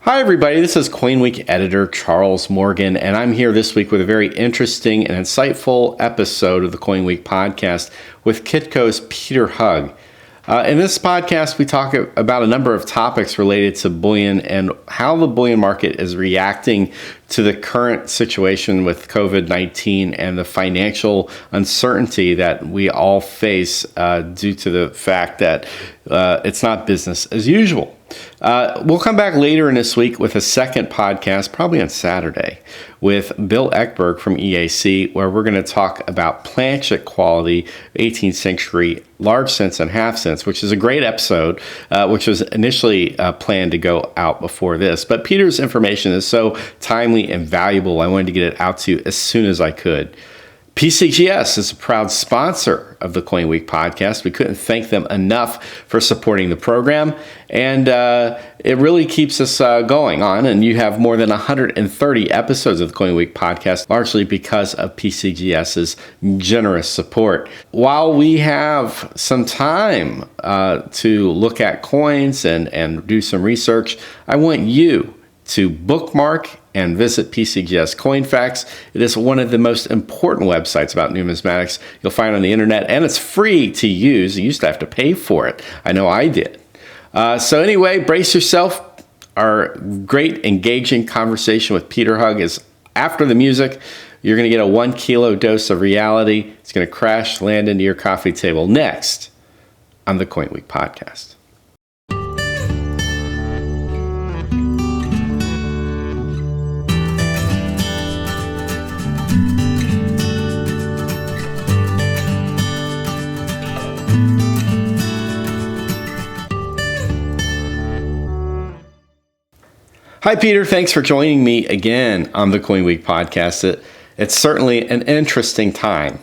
Hi everybody, this is CoinWeek Editor Charles Morgan, and I'm here this week with a very interesting and insightful episode of the CoinWeek podcast with Kitco's Peter Hugg. In this podcast, we talk about a number of topics related to bullion and how the bullion market is reacting to the current situation with COVID-19 and the financial uncertainty that we all face due to the fact that it's not business as usual. We'll come back later in this week with a second podcast, probably on Saturday, with Bill Ekberg from EAC, where we're going to talk about planchet quality, 18th century large cents and half cents, which is a great episode, which was initially planned to go out before this. But Peter's information is so timely and valuable, I wanted to get it out to you as soon as I could. PCGS is a proud sponsor of the CoinWeek podcast. We couldn't thank them enough for supporting the program, and it really keeps us going on. And you have more than 130 episodes of the CoinWeek podcast, largely because of PCGS's generous support. While we have some time to look at coins and do some research, I want you to bookmark and visit PCGS CoinFacts. It is one of the most important websites about numismatics you'll find on the internet, and it's free to use. You used to have to pay for it. I know I did. So anyway, brace yourself. Our great, engaging conversation with Peter Hugg is after the music. You're going to get a 1 kilo dose of reality. It's going to crash land into your coffee table next on the CoinWeek podcast. Hi, Peter. Thanks for joining me again on the CoinWeek podcast. It's certainly an interesting time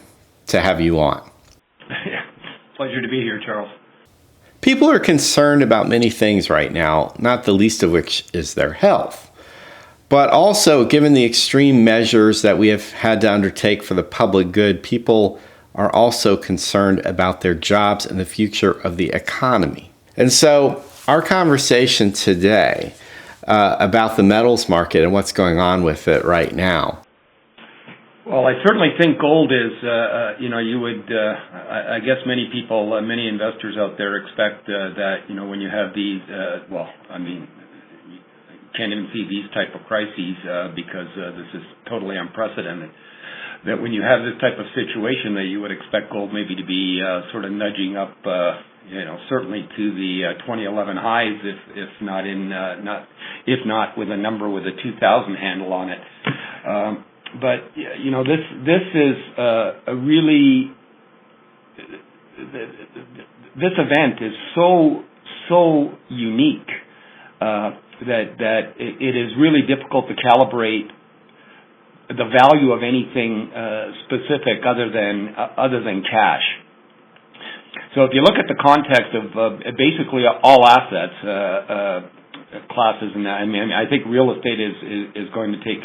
to have you on. Pleasure to be here, Charles. People are concerned about many things right now, not the least of which is their health. But also, given the extreme measures that we have had to undertake for the public good, people are also concerned about their jobs and the future of the economy. And so, our conversation today about the metals market and what's going on with it right now. Well, I certainly think gold is, you would, I guess many people, many investors out there expect that, when you have these, you can't even see these type of crises because this is totally unprecedented. That when you have this type of situation, that you would expect gold maybe to be sort of nudging up, certainly to the 2011 highs, if not with a number with a 2000 handle on it. But this is a really this event is so unique that it is really difficult to calibrate the value of anything specific other than cash. So if you look at the context of basically all assets classes, and I think real estate is going to take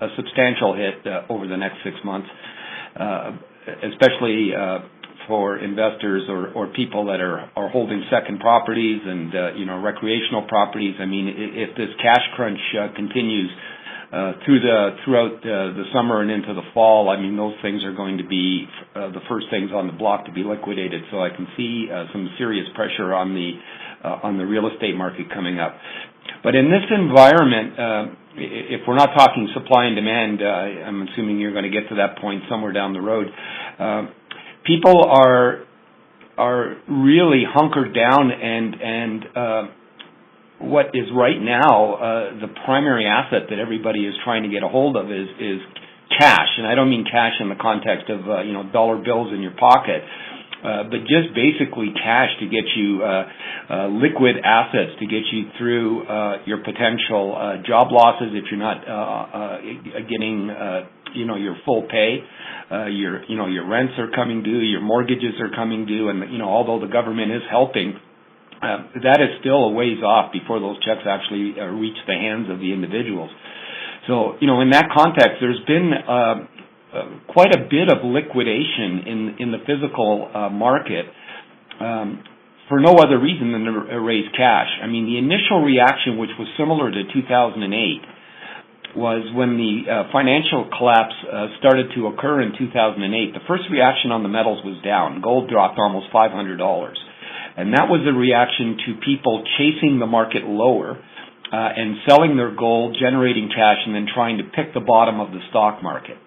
a substantial hit over the next 6 months, especially for investors or people that are holding second properties and recreational properties. I mean, if this cash crunch continues throughout the summer and into the fall, I mean, those things are going to be the first things on the block to be liquidated. So I can see some serious pressure on the real estate market coming up. But in this environment, if we're not talking supply and demand, I'm assuming you're going to get to that point somewhere down the road. People are really hunkered down, and what is right now the primary asset that everybody is trying to get a hold of is cash. And I don't mean cash in the context of dollar bills in your pocket, but just basically cash to get you liquid assets to get you through your potential job losses if you're not getting your full pay. Your rents are coming due, your mortgages are coming due, and although the government is helping, that is still a ways off before those checks actually reach the hands of the individuals. So, in that context, there's been quite a bit of liquidation in the physical market for no other reason than to raise cash. I mean, the initial reaction, which was similar to 2008, was when the financial collapse started to occur in 2008. The first reaction on the metals was down. Gold dropped almost $500. And that was a reaction to people chasing the market lower and selling their gold, generating cash, and then trying to pick the bottom of the stock market.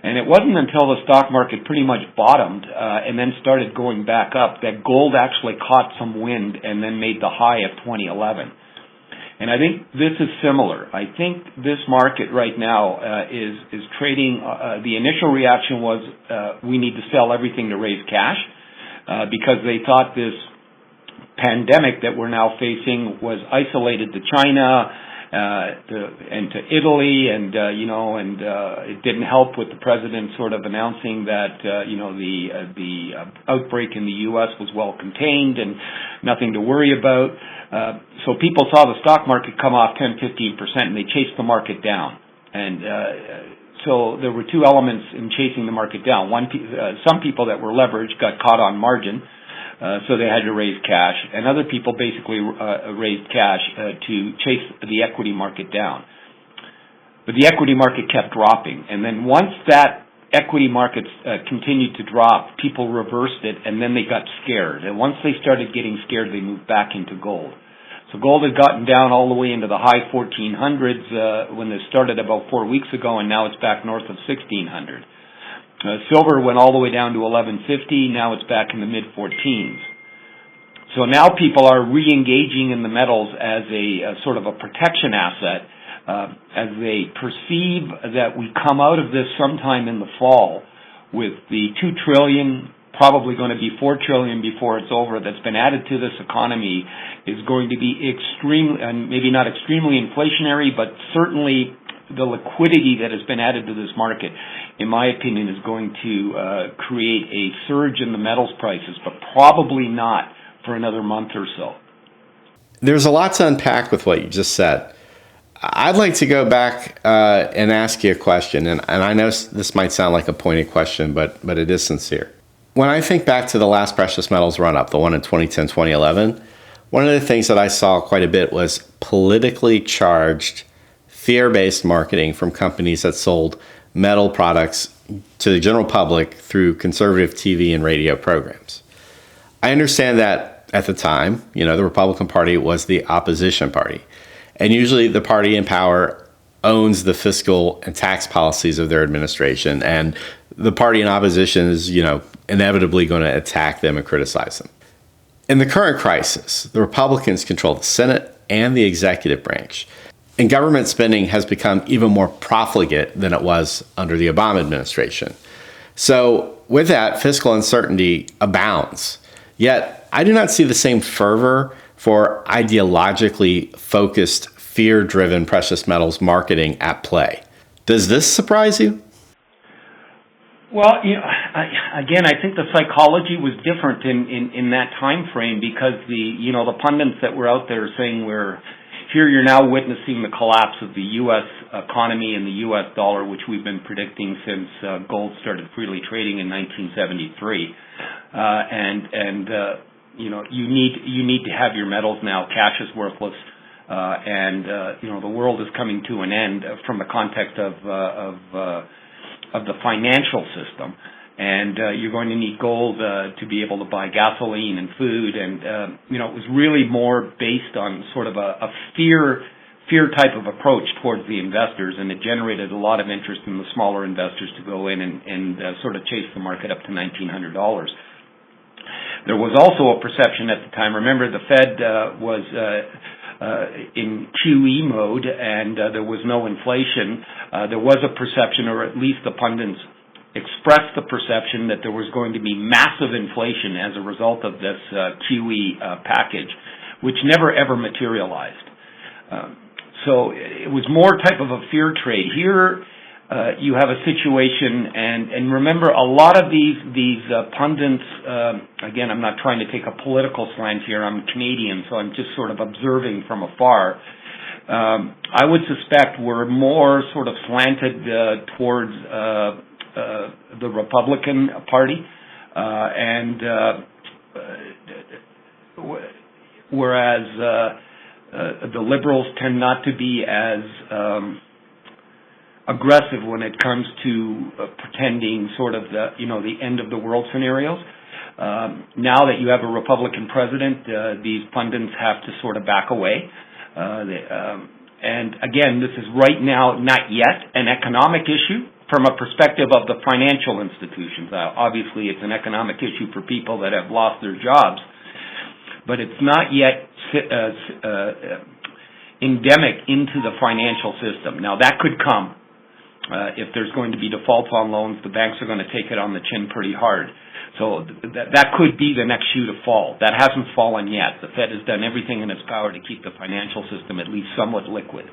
And it wasn't until the stock market pretty much bottomed and then started going back up that gold actually caught some wind and then made the high of 2011. And I think this is similar. I think this market right now is trading. The initial reaction was we need to sell everything to raise cash because they thought this pandemic that we're now facing was isolated to China and to Italy, and it didn't help with the president sort of announcing that the outbreak in the U.S. was well contained and nothing to worry about. So people saw the stock market come off 10-15%, and they chased the market down. And so there were two elements in chasing the market down. One, some people that were leveraged got caught on margin, so they had to raise cash, and other people basically raised cash to chase the equity market down. But the equity market kept dropping, and then once that equity markets continued to drop, people reversed it, and then they got scared. And once they started getting scared, they moved back into gold. So gold had gotten down all the way into the high 1400s when this started about 4 weeks ago, and now it's back north of 1600. Silver went all the way down to 1150. Now it's back in the mid-14s. So now people are re-engaging in the metals as a sort of a protection asset as they perceive that we come out of this sometime in the fall with the $2 trillion, probably going to be $4 trillion before it's over, that's been added to this economy is going to be extremely, and maybe not extremely inflationary, but certainly the liquidity that has been added to this market, in my opinion, is going to create a surge in the metals prices, but probably not for another month or so. There's a lot to unpack with what you just said. I'd like to go back and ask you a question, and I know this might sound like a pointed question, but it is sincere. When I think back to the last precious metals run-up, the one in 2010, 2011, one of the things that I saw quite a bit was politically charged, fear-based marketing from companies that sold metal products to the general public through conservative TV and radio programs. I understand that at the time, the Republican Party was the opposition party. And usually the party in power owns the fiscal and tax policies of their administration. And the party in opposition is, inevitably going to attack them and criticize them. In the current crisis, the Republicans control the Senate and the executive branch. And government spending has become even more profligate than it was under the Obama administration. So with that, fiscal uncertainty abounds. Yet, I do not see the same fervor for ideologically focused, fear-driven precious metals marketing at play. Does this surprise you? Well, I think the psychology was different in that time frame because the pundits that were out there saying you're now witnessing the collapse of the U.S. economy and the U.S. dollar, which we've been predicting since gold started freely trading in 1973. You need to have your metals now. Cash is worthless, and the world is coming to an end from the context of the financial system. And you're going to need gold to be able to buy gasoline and food, and it was really more based on sort of a fear type of approach towards the investors, and it generated a lot of interest in the smaller investors to go in and sort of chase the market up to $1,900. There was also a perception at the time. Remember, the Fed was in QE mode, and there was no inflation. There was a perception, or at least the pundits expressed the perception, that there was going to be massive inflation as a result of this QE package, which never ever materialized. So it was more type of a fear trade. Here you have a situation, and remember, a lot of these pundits, again, I'm not trying to take a political slant here, I'm Canadian, so I'm just sort of observing from afar. I would suspect we're more sort of slanted towards the Republican Party, and whereas the liberals tend not to be as aggressive when it comes to pretending sort of the end of the world scenarios. Now that you have a Republican president, these pundits have to sort of back away. And again, this is right now not yet an economic issue from a perspective of the financial institutions. Obviously, it's an economic issue for people that have lost their jobs, but it's not yet endemic into the financial system. Now, that could come. If there's going to be defaults on loans, the banks are going to take it on the chin pretty hard. So that could be the next shoe to fall. That hasn't fallen yet. The Fed has done everything in its power to keep the financial system at least somewhat liquid.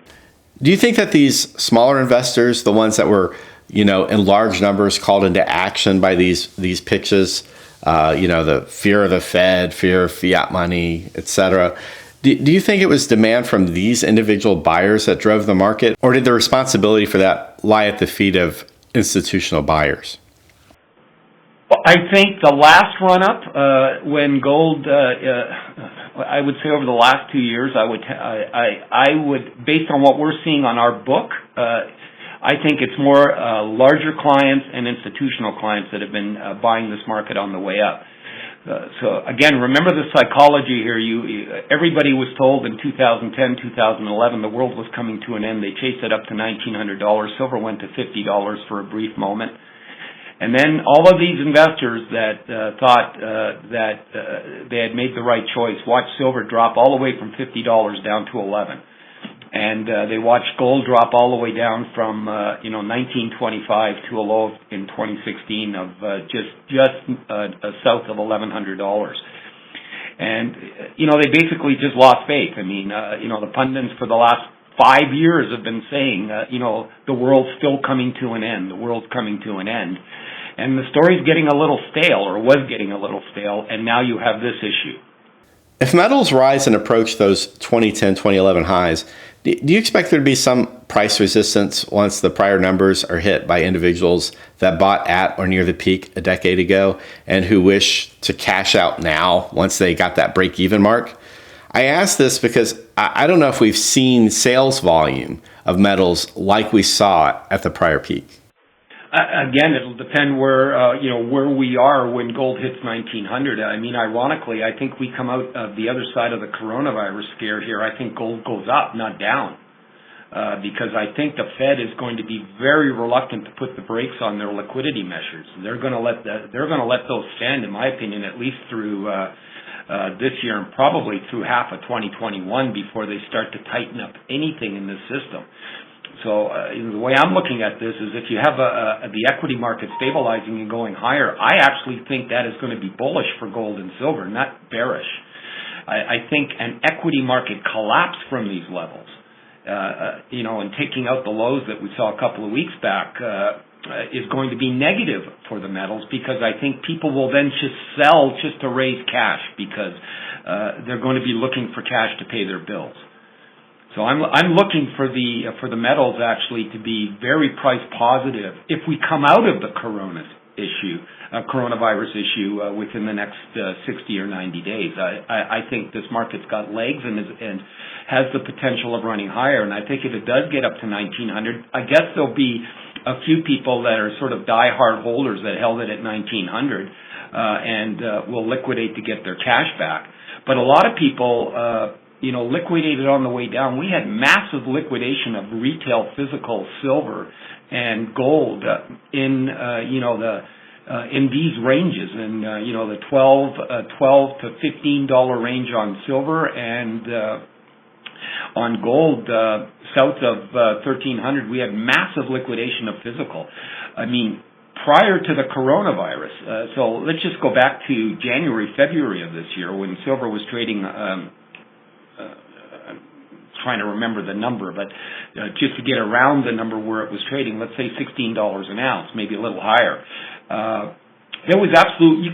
Do you think that these smaller investors, the ones that were, in large numbers called into action by these pitches, the fear of the Fed, fear of fiat money, et cetera, do you think it was demand from these individual buyers that drove the market, or did the responsibility for that lie at the feet of institutional buyers? Well, I think the last run-up, when gold, I would say over the last 2 years, I would, based on what we're seeing on our book, I think it's more larger clients and institutional clients that have been buying this market on the way up. So again, remember the psychology here. Everybody was told in 2010, 2011, the world was coming to an end. They chased it up to $1,900. Silver went to $50 for a brief moment. And then all of these investors that thought that they had made the right choice watched silver drop all the way from $50 down to $11. And they watched gold drop all the way down from $19.25 to a low in 2016 of just south of $1,100. And they basically just lost faith. I mean, the pundits for the last 5 years have been saying, the world's still coming to an end. The world's coming to an end. And the story's getting a little stale, or was getting a little stale, and now you have this issue. If metals rise and approach those 2010, 2011 highs, do you expect there to be some price resistance once the prior numbers are hit by individuals that bought at or near the peak a decade ago and who wish to cash out now once they got that break-even mark? I ask this because I don't know if we've seen sales volume of metals like we saw at the prior peak. Again, it'll depend where we are when gold hits 1900. I mean, ironically, I think we come out of the other side of the coronavirus scare here. I think gold goes up, not down, because I think the Fed is going to be very reluctant to put the brakes on their liquidity measures. They're going to let those stand, in my opinion, at least through this year and probably through half of 2021 before they start to tighten up anything in this system. So the way I'm looking at this is if you have the equity market stabilizing and going higher, I actually think that is going to be bullish for gold and silver, not bearish. I think an equity market collapse from these levels, and taking out the lows that we saw a couple of weeks back, is going to be negative for the metals because I think people will then just sell just to raise cash because they're going to be looking for cash to pay their bills. So I'm looking for the metals actually to be very price positive if we come out of the coronavirus issue within the next 60 or 90 days. I think this market's got legs and has the potential of running higher. And I think if it does get up to 1900, I guess there'll be a few people that are sort of die-hard holders that held it at 1900 and will liquidate to get their cash back. But a lot of people liquidated on the way down. We had massive liquidation of retail physical silver and gold in these ranges, in the $12 to $15 range on silver and on gold south of 1300. We had massive liquidation of physical. I mean, prior to the coronavirus. So let's just go back to January, February of this year when silver was trading. Trying to remember the number, but just to get around the number where it was trading, let's say $16 an ounce, maybe a little higher. There was you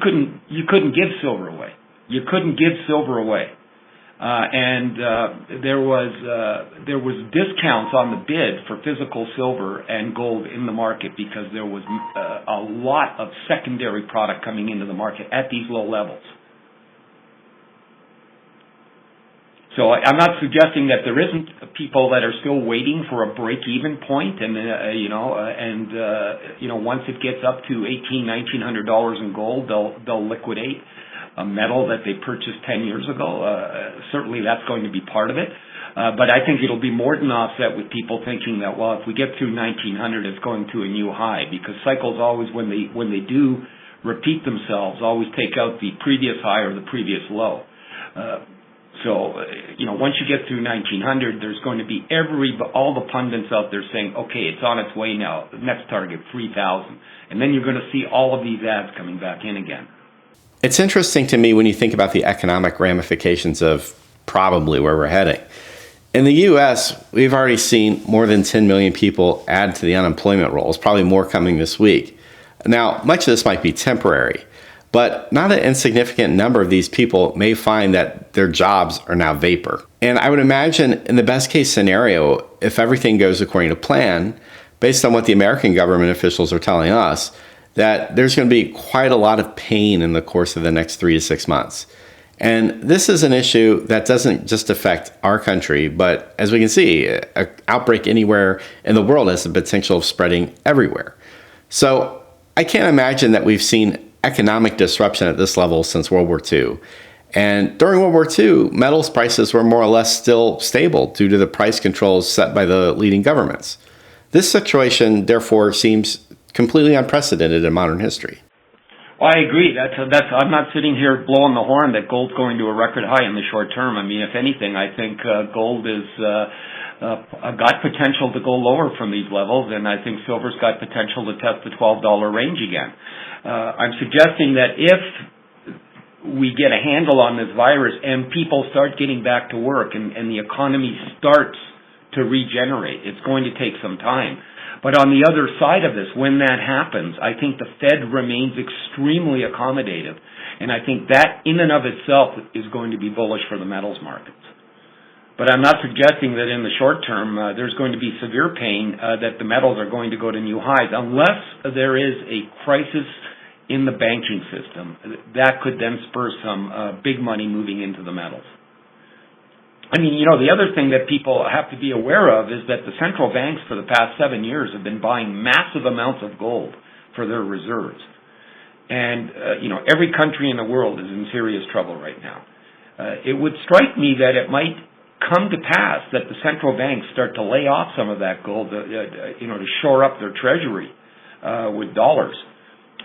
couldn't give silver away. You couldn't give silver away, and there was discounts on the bid for physical silver and gold in the market because there was a lot of secondary product coming into the market at these low levels. So I'm not suggesting that there isn't people that are still waiting for a break-even point, and once it gets up to $1,800-$1,900 in gold, they'll liquidate a metal that they purchased 10 years ago. Certainly, that's going to be part of it. But I think it'll be more than offset with people thinking that, well, if we get through 1900, it's going to a new high, because cycles always, when they do repeat themselves, always take out the previous high or the previous low. Once you get through 1900, there's going to be all the pundits out there saying, okay, it's on its way now. The next target, 3000. And then you're going to see all of these ads coming back in again. It's interesting to me when you think about the economic ramifications of probably where we're heading. In the U.S., we've already seen more than 10 million people add to the unemployment rolls, probably more coming this week. Now, much of this might be temporary, but not an insignificant number of these people may find that their jobs are now vapor. And I would imagine in the best case scenario, if everything goes according to plan, based on what the American government officials are telling us, that there's going to be quite a lot of pain in the course of the next 3 to 6 months. And this is an issue that doesn't just affect our country, but as we can see, an outbreak anywhere in the world has the potential of spreading everywhere. So I can't imagine that we've seen economic disruption at this level since World War II. And during World War II, metals prices were more or less still stable due to the price controls set by the leading governments. This situation, therefore, seems completely unprecedented in modern history. Well, I agree. I'm not sitting here blowing the horn that gold's going to a record high in the short term. I mean, if anything, I think gold is got potential to go lower from these levels, and I think silver's got potential to test the $12 range again. I'm suggesting that if we get a handle on this virus and people start getting back to work and the economy starts to regenerate, it's going to take some time. But on the other side of this, when that happens, I think the Fed remains extremely accommodative. And I think that in and of itself is going to be bullish for the metals markets. But I'm not suggesting that in the short term there's going to be severe pain, that the metals are going to go to new highs, unless there is a crisis in the banking system. That could then spur some big money moving into the metals. I mean, the other thing that people have to be aware of is that the central banks for the past 7 years have been buying massive amounts of gold for their reserves. And, every country in the world is in serious trouble right now. It would strike me that it might come to pass that the central banks start to lay off some of that gold, to shore up their treasury with dollars.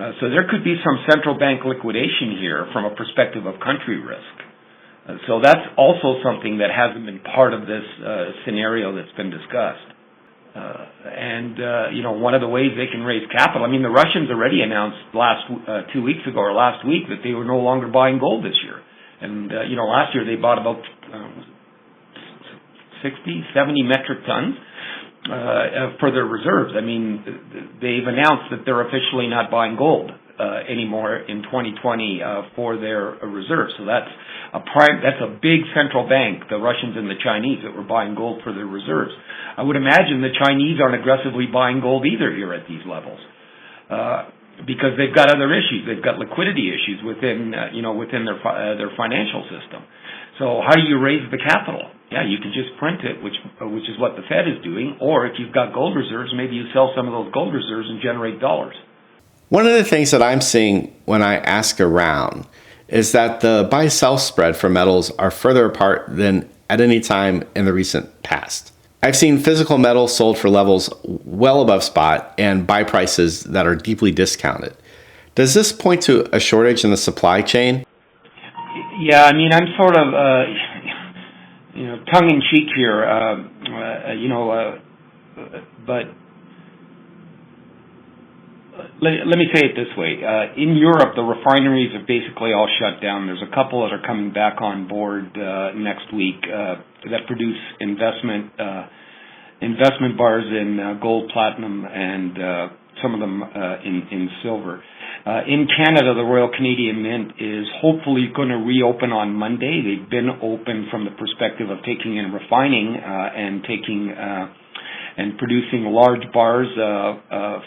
So there could be some central bank liquidation here from a perspective of country risk. So that's also something that hasn't been part of this scenario that's been discussed. One of the ways they can raise capital, I mean, the Russians already announced 2 weeks ago or last week that they were no longer buying gold this year. And, last year they bought about 60, 70 metric tons for their reserves. I mean, they've announced that they're officially not buying gold anymore in 2020 for their reserves. So that's a big central bank, the Russians and the Chinese, that were buying gold for their reserves. I would imagine the Chinese aren't aggressively buying gold either here at these levels, because they've got other issues. They've got liquidity issues within their financial system. So how do you raise the capital? Yeah, you can just print it, which is what the Fed is doing. Or if you've got gold reserves, maybe you sell some of those gold reserves and generate dollars. One of the things that I'm seeing when I ask around is that the buy-sell spread for metals are further apart than at any time in the recent past. I've seen physical metals sold for levels well above spot and buy prices that are deeply discounted. Does this point to a shortage in the supply chain? Yeah, I mean, I'm sort of, tongue-in-cheek here, but let me say it this way. In Europe, the refineries are basically all shut down. There's a couple that are coming back on board next week that produce investment bars in gold, platinum, and some of them in silver. In Canada, the Royal Canadian Mint is hopefully going to reopen on Monday. They've been open from the perspective of taking in refining and and producing large bars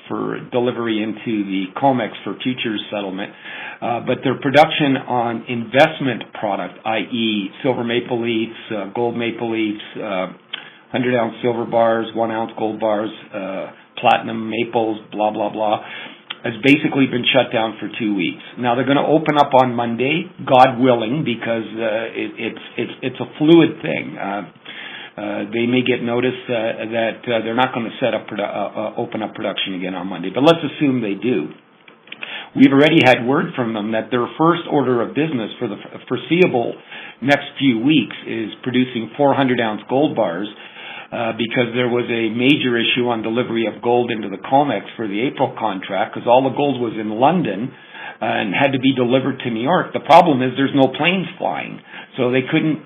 for delivery into the COMEX for futures settlement. But their production on investment product, i.e. silver maple leafs, gold maple leafs, 100-ounce silver bars, 1-ounce gold bars, platinum maples, blah, blah, blah, has basically been shut down for 2 weeks. Now they're going to open up on Monday, God willing, because it's a fluid thing. They may get notice that they're not going to open up production again on Monday, but let's assume they do. We've already had word from them that their first order of business for the foreseeable next few weeks is producing 400-ounce gold bars, because there was a major issue on delivery of gold into the COMEX for the April contract, because all the gold was in London and had to be delivered to New York. The problem is there's no planes flying, so they couldn't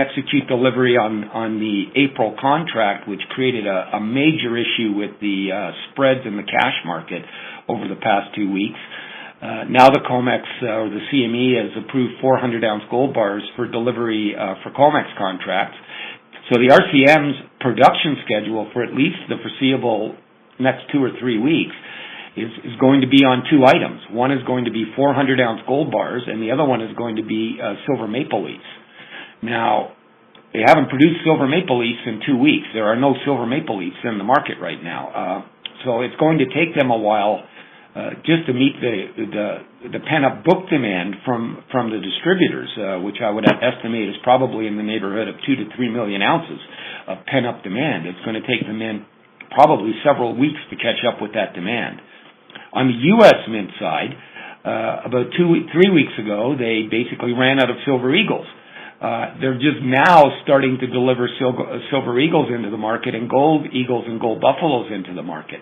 execute delivery on the April contract, which created a major issue with the spreads in the cash market over the past 2 weeks. Now the COMEX, or the CME, has approved 400-ounce gold bars for delivery for COMEX contracts. So the RCM's production schedule for at least the foreseeable next 2 or 3 weeks is going to be on 2 items. One is going to be 400-ounce gold bars, and the other one is going to be silver maple leafs. Now, they haven't produced silver maple leafs in 2 weeks. There are no silver maple leafs in the market right now. So it's going to take them a while just to meet the pent-up book demand from the distributors, which I would estimate is probably in the neighborhood of 2 to 3 million ounces of pent-up demand. It's going to take the mint probably several weeks to catch up with that demand. On the U.S. mint side, about 3 weeks ago, they basically ran out of Silver Eagles. They're just now starting to deliver Silver Eagles into the market and Gold Eagles and Gold Buffaloes into the market.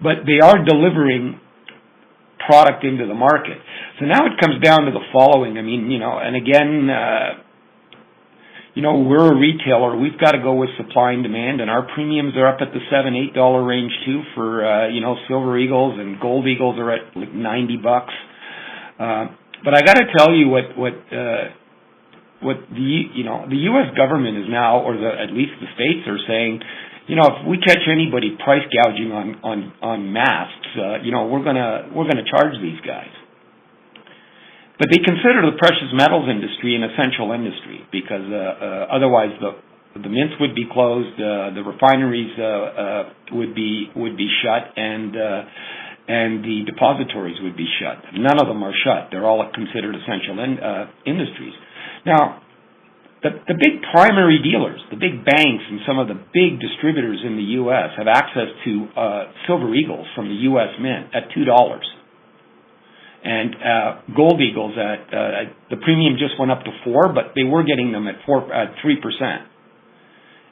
But they are delivering product into the market. So now it comes down to the following. I mean, and again, we're a retailer. We've got to go with supply and demand, and our premiums are up at the $7-8 range too for, Silver Eagles, and Gold Eagles are at like $90. But I got to tell you what the U.S. government is now, or at least the states are saying, if we catch anybody price gouging on masks, we're gonna charge these guys. But they consider the precious metals industry an essential industry because otherwise the mints would be closed, the refineries would be shut, and the depositories would be shut. None of them are shut. They're all considered essential industries. Now, the big primary dealers, the big banks, and some of the big distributors in the U.S. have access to Silver Eagles from the U.S. Mint at $2. And Gold Eagles at the premium just went up to 4, but they were getting them at 3%.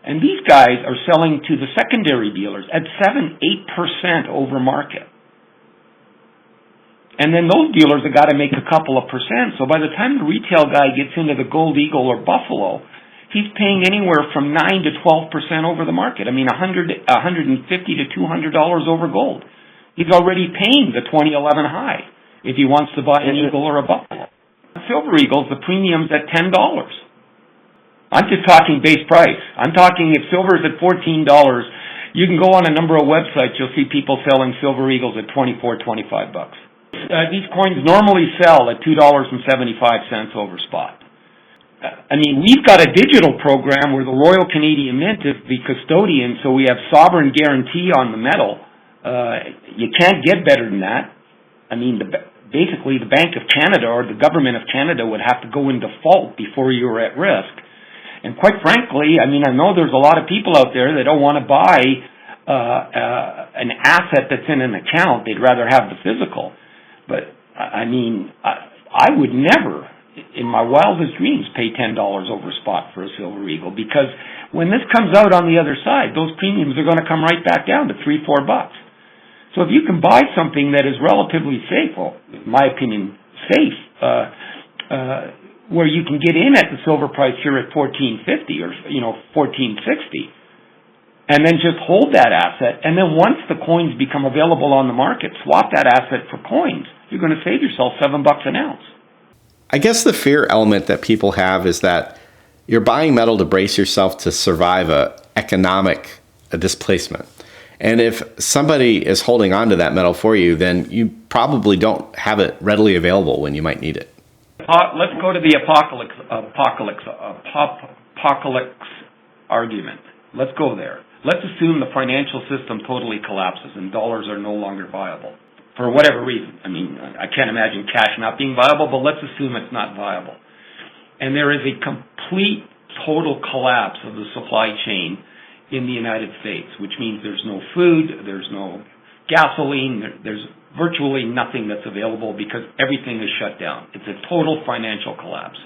And these guys are selling to the secondary dealers at 7-8% over market. And then those dealers have got to make a couple of percent. So by the time the retail guy gets into the Gold Eagle or Buffalo, he's paying anywhere from 9 to 12% over the market. I mean, $150 to $200 over gold. He's already paying the 2011 high if he wants to buy an Eagle or a Buffalo. Silver Eagles, the premium's at $10. I'm just talking base price. I'm talking if silver's at $14, you can go on a number of websites. You'll see people selling Silver Eagles at $24, $25. These coins normally sell at $2.75 over spot. I mean, we've got a digital program where the Royal Canadian Mint is the custodian, so we have sovereign guarantee on the metal. You can't get better than that. I mean, basically the Bank of Canada or the Government of Canada would have to go in default before you were at risk. And quite frankly, I mean, I know there's a lot of people out there that don't want to buy an asset that's in an account. They'd rather have the physical. But, I mean, I would never, in my wildest dreams, pay $10 over spot for a Silver Eagle, because when this comes out on the other side, those premiums are going to come right back down to $3-4. So if you can buy something that is relatively safe, well, in my opinion, safe, where you can get in at the silver price here at $14.50 or $14.60, and then just hold that asset, and then once the coins become available on the market, swap that asset for coins. You're going to save yourself $7 an ounce. I guess the fear element that people have is that you're buying metal to brace yourself to survive a economic a displacement. And if somebody is holding on to that metal for you, then you probably don't have it readily available when you might need it. Let's go to the apocalypse argument. Let's go there. Let's assume the financial system totally collapses and dollars are no longer viable for whatever reason. I mean, I can't imagine cash not being viable, but let's assume it's not viable. And there is a complete, total collapse of the supply chain in the United States, which means there's no food, there's no gasoline, there's virtually nothing that's available because everything is shut down. It's a total financial collapse.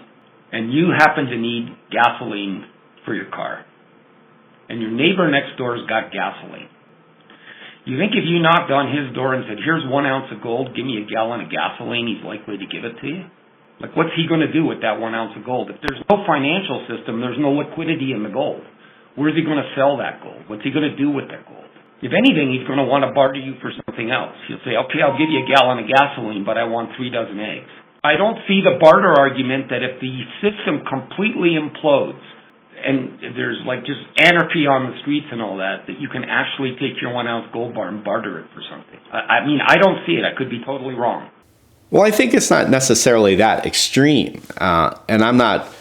And you happen to need gasoline for your car. And your neighbor next door's got gasoline. You think if you knocked on his door and said, here's 1 ounce of gold, give me a gallon of gasoline, he's likely to give it to you? Like, what's he going to do with that 1 ounce of gold? If there's no financial system, there's no liquidity in the gold. Where's he going to sell that gold? What's he going to do with that gold? If anything, he's going to want to barter you for something else. He'll say, okay, I'll give you a gallon of gasoline, but I want 3 dozen eggs. I don't see the barter argument that if the system completely implodes and there's like just anarchy on the streets and all that, that you can actually take your 1 ounce gold bar and barter it for something. I mean, I don't see it. I could be totally wrong. Well, I think it's not necessarily that extreme. And I'm not,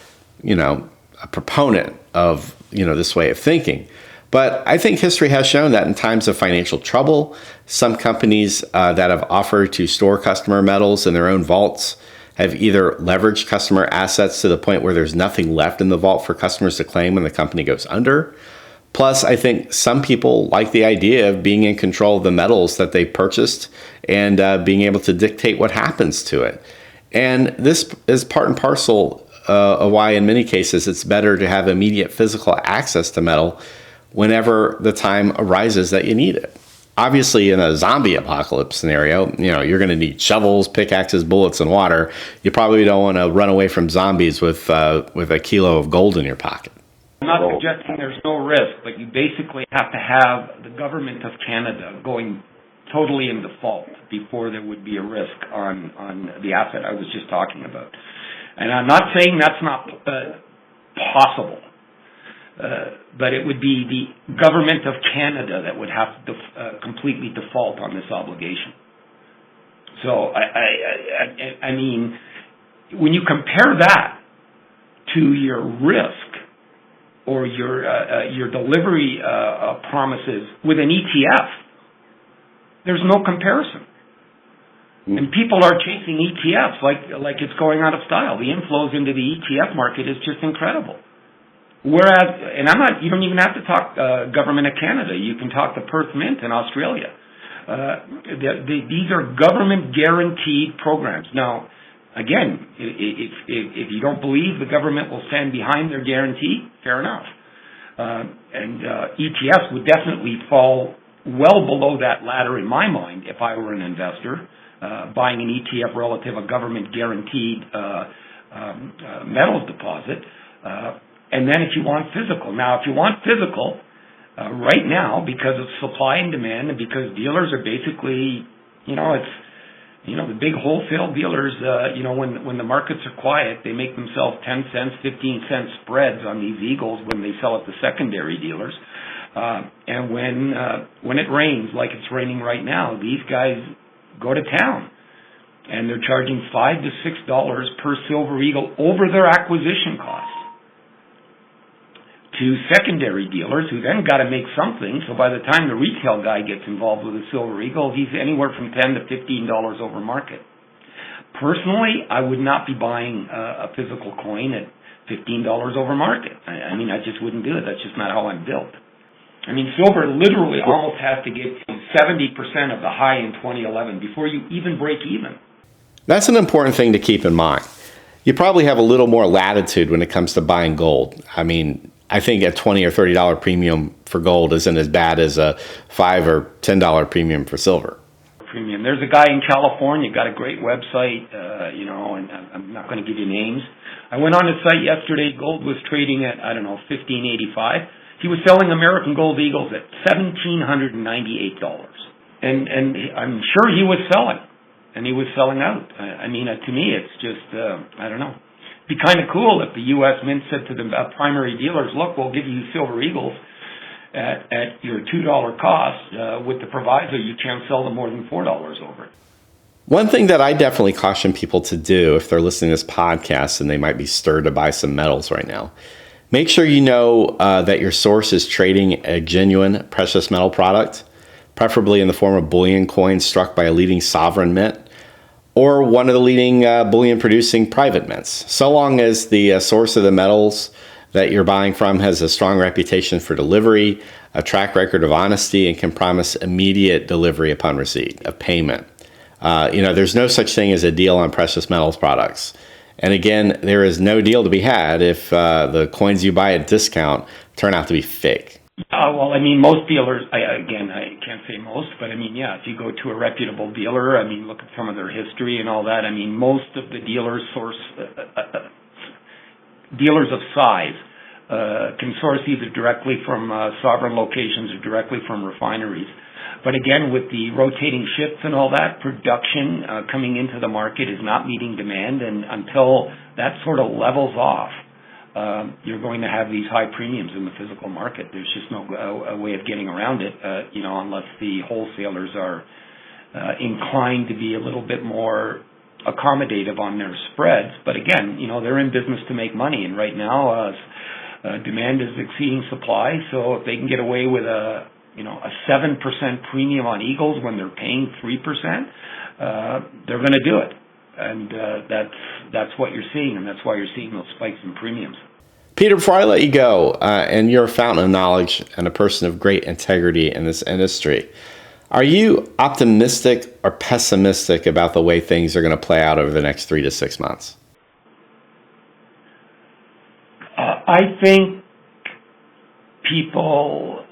a proponent of, this way of thinking. But I think history has shown that in times of financial trouble, some companies that have offered to store customer metals in their own vaults have either leveraged customer assets to the point where there's nothing left in the vault for customers to claim when the company goes under. Plus, I think some people like the idea of being in control of the metals that they purchased and being able to dictate what happens to it. And this is part and parcel of why, in many cases, it's better to have immediate physical access to metal whenever the time arises that you need it. Obviously, in a zombie apocalypse scenario, you're going to need shovels, pickaxes, bullets, and water. You probably don't want to run away from zombies with a kilo of gold in your pocket. I'm not suggesting there's no risk, but you basically have to have the government of Canada going totally in default before there would be a risk on the asset I was just talking about. And I'm not saying that's not possible. But it would be the government of Canada that would have to completely default on this obligation. So, I mean, when you compare that to your risk or your delivery promises with an ETF, there's no comparison. And people are chasing ETFs like it's going out of style. The inflows into the ETF market is just incredible. Whereas, and you don't even have to talk government of Canada. You can talk the Perth Mint in Australia. These are government guaranteed programs. Now, again, if you don't believe the government will stand behind their guarantee, fair enough. And ETFs would definitely fall well below that ladder in my mind if I were an investor buying an ETF relative a government guaranteed metals deposit. And then if you want physical. Now, if you want physical, right now, because of supply and demand and because dealers are basically, the big wholesale dealers, when the markets are quiet, they make themselves 10 cents, 15 cent spreads on these eagles when they sell it to secondary dealers. And when it rains, like it's raining right now, these guys go to town. And they're charging $5 to $6 per silver eagle over their acquisition costs to secondary dealers who then got to make something. So by the time the retail guy gets involved with a silver eagle, he's anywhere from $10 to $15 over market. Personally, I would not be buying a physical coin at $15 over market. I mean, I just wouldn't do it. That's just not how I'm built. I mean, silver literally almost has to get to 70% of the high in 2011 before you even break even. That's an important thing to keep in mind. You probably have a little more latitude when it comes to buying gold. I mean, I think a $20 or $30 premium for gold isn't as bad as a $5 or $10 premium for silver. Premium. There's a guy in California, got a great website, and I'm not going to give you names. I went on his site yesterday. Gold was trading at, $15.85. He was selling American Gold Eagles at $1,798. And I'm sure he was selling, and he was selling out. I mean, to me, it's just, I don't know. It'd be kind of cool if the U.S. Mint said to the primary dealers, look, we'll give you silver eagles at your $2 cost, with the proviso you can't sell them more than $4 over it. One thing that I definitely caution people to do if they're listening to this podcast and they might be stirred to buy some metals right now, make sure you know that your source is trading a genuine precious metal product, preferably in the form of bullion coins struck by a leading sovereign mint or one of the leading bullion producing private mints, so long as the source of the metals that you're buying from has a strong reputation for delivery, a track record of honesty, and can promise immediate delivery upon receipt of payment. There's no such thing as a deal on precious metals products. And again, there is no deal to be had if the coins you buy at discount turn out to be fake. Well, I mean, most dealers, I can't say most, but I mean, yeah, if you go to a reputable dealer, I mean, look at some of their history and all that. I mean, most of the dealers dealers of size can source either directly from sovereign locations or directly from refineries. But again, with the rotating shifts and all that, production coming into the market is not meeting demand, and until that sort of levels off, you're going to have these high premiums in the physical market. There's just no way of getting around it, unless the wholesalers are inclined to be a little bit more accommodative on their spreads. But again, they're in business to make money, and right now demand is exceeding supply. So if they can get away with a 7% premium on Eagles when they're paying 3%, they're going to do it. And that's what you're seeing, and that's why you're seeing those spikes in premiums. Peter, before I let you go, and you're a fountain of knowledge and a person of great integrity in this industry, are you optimistic or pessimistic about the way things are going to play out over the next 3 to 6 months? I think people,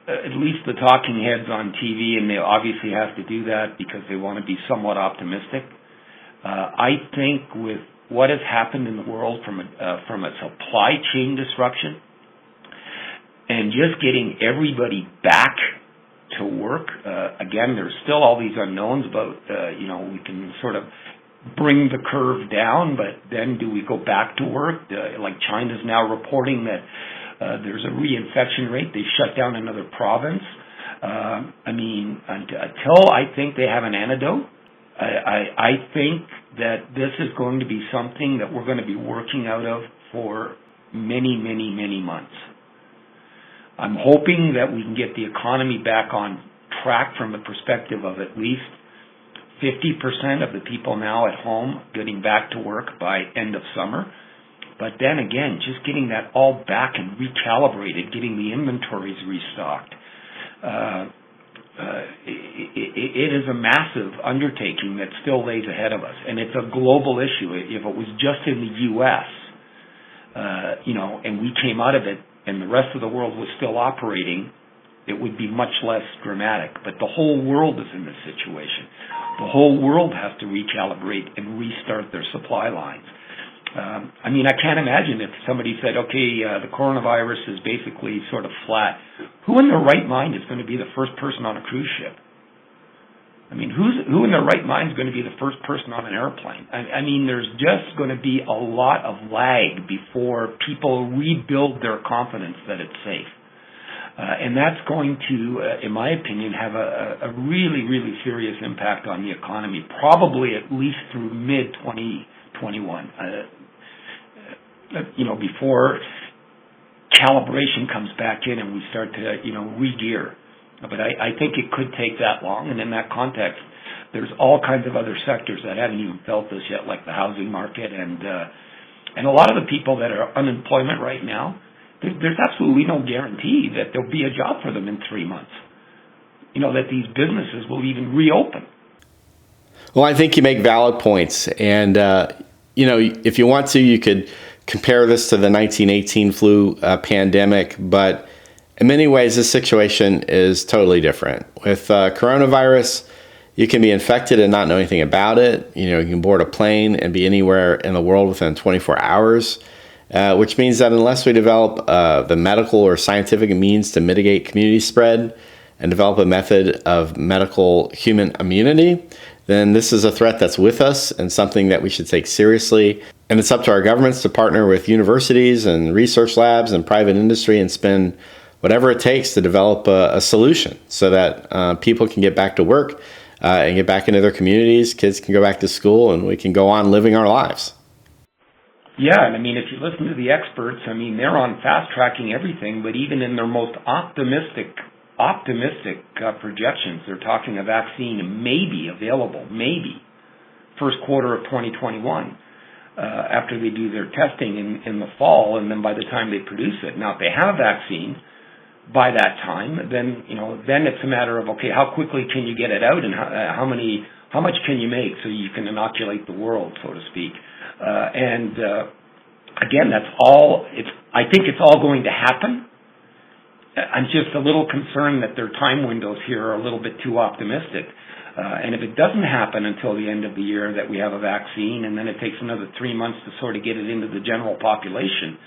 at least the talking heads on TV, and they obviously have to do that because they want to be somewhat optimistic. I think with what has happened in the world from a supply chain disruption and just getting everybody back to work, again, there's still all these unknowns about, we can sort of bring the curve down, but then do we go back to work? Like China's now reporting that there's a reinfection rate. They've shut down another province. Until I think they have an antidote, I think that this is going to be something that we're going to be working out of for many, many, many months. I'm hoping that we can get the economy back on track from the perspective of at least 50% of the people now at home getting back to work by end of summer. But then again, just getting that all back and recalibrated, getting the inventories restocked. It is a massive undertaking that still lays ahead of us, and it's a global issue. If it was just in the U.S., and we came out of it and the rest of the world was still operating, it would be much less dramatic. But the whole world is in this situation. The whole world has to recalibrate and restart their supply lines. I can't imagine if somebody said, okay, the coronavirus is basically sort of flat. Who in their right mind is going to be the first person on a cruise ship? Who in their right mind is going to be the first person on an airplane? There's just going to be a lot of lag before people rebuild their confidence that it's safe. And that's going to, in my opinion, have a really, really serious impact on the economy, probably at least through mid-2021. Before calibration comes back in and we start to, re-gear. But I think it could take that long, and in that context, there's all kinds of other sectors that haven't even felt this yet, like the housing market, and a lot of the people that are unemployment right now, there's absolutely no guarantee that there'll be a job for them in 3 months. That these businesses will even reopen. Well, I think you make valid points, and if you want to, you could compare this to the 1918 flu pandemic, but in many ways, this situation is totally different. With coronavirus, you can be infected and not know anything about it. You can board a plane and be anywhere in the world within 24 hours, which means that unless we develop the medical or scientific means to mitigate community spread and develop a method of medical human immunity, then this is a threat that's with us and something that we should take seriously. And it's up to our governments to partner with universities and research labs and private industry and spend whatever it takes to develop a solution so that people can get back to work and get back into their communities, kids can go back to school, and we can go on living our lives. Yeah, and I mean, if you listen to the experts, I mean, they're on fast-tracking everything, but even in their most optimistic projections, they're talking a vaccine may be available, maybe, first quarter of 2021, after they do their testing in the fall, and then by the time they produce it. Now, if they have a vaccine by that time, then it's a matter of, okay, how quickly can you get it out, and how much can you make so you can inoculate the world, so to speak. Again, that's all. I think it's all going to happen. I'm just a little concerned that their time windows here are a little bit too optimistic. And if it doesn't happen until the end of the year that we have a vaccine, and then it takes another 3 months to sort of get it into the general population,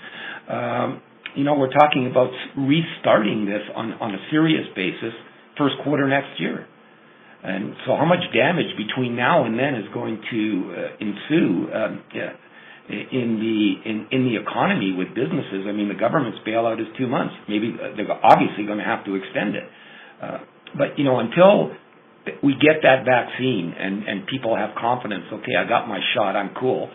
we're talking about restarting this on a serious basis first quarter next year. And so how much damage between now and then is going to ensue in the economy with businesses? I mean, the government's bailout is 2 months. Maybe they're obviously going to have to extend it. But until we get that vaccine and people have confidence, okay, I got my shot, I'm cool,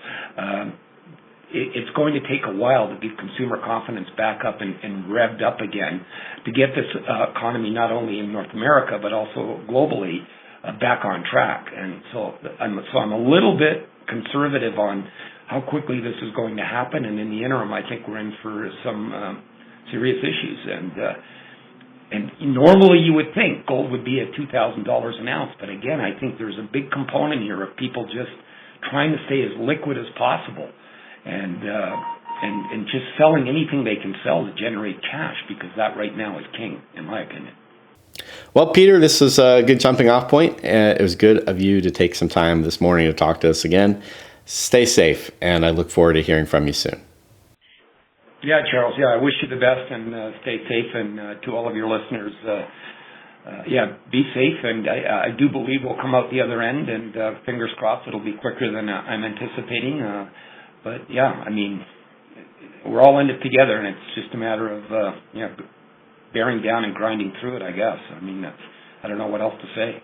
it's going to take a while to get consumer confidence back up and revved up again to get this economy, not only in North America but also globally, back on track. And so I'm a little bit conservative on how quickly this is going to happen, and in the interim, I think we're in for some serious issues. And normally you would think gold would be at $2,000 an ounce, but again, I think there's a big component here of people just trying to stay as liquid as possible, and just selling anything they can sell to generate cash, because that right now is king, in my opinion. Well, Peter, this is a good jumping off point. It was good of you to take some time this morning to talk to us again. Stay safe, and I look forward to hearing from you soon. Yeah, Charles. Yeah, I wish you the best, and stay safe. And to all of your listeners, be safe. And I do believe we'll come out the other end, and fingers crossed it'll be quicker than I'm anticipating. But yeah, I mean, we're all in it together, and it's just a matter of bearing down and grinding through it, I guess. I mean, I don't know what else to say.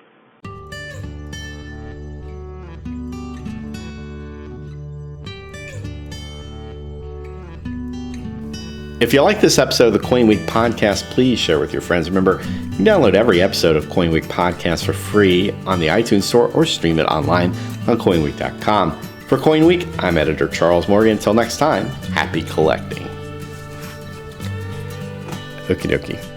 If you like this episode of the CoinWeek podcast, please share with your friends. Remember, you can download every episode of CoinWeek podcast for free on the iTunes Store or stream it online on CoinWeek.com. For CoinWeek, I'm Editor Charles Morgan. Until next time, happy collecting. Okie dokie.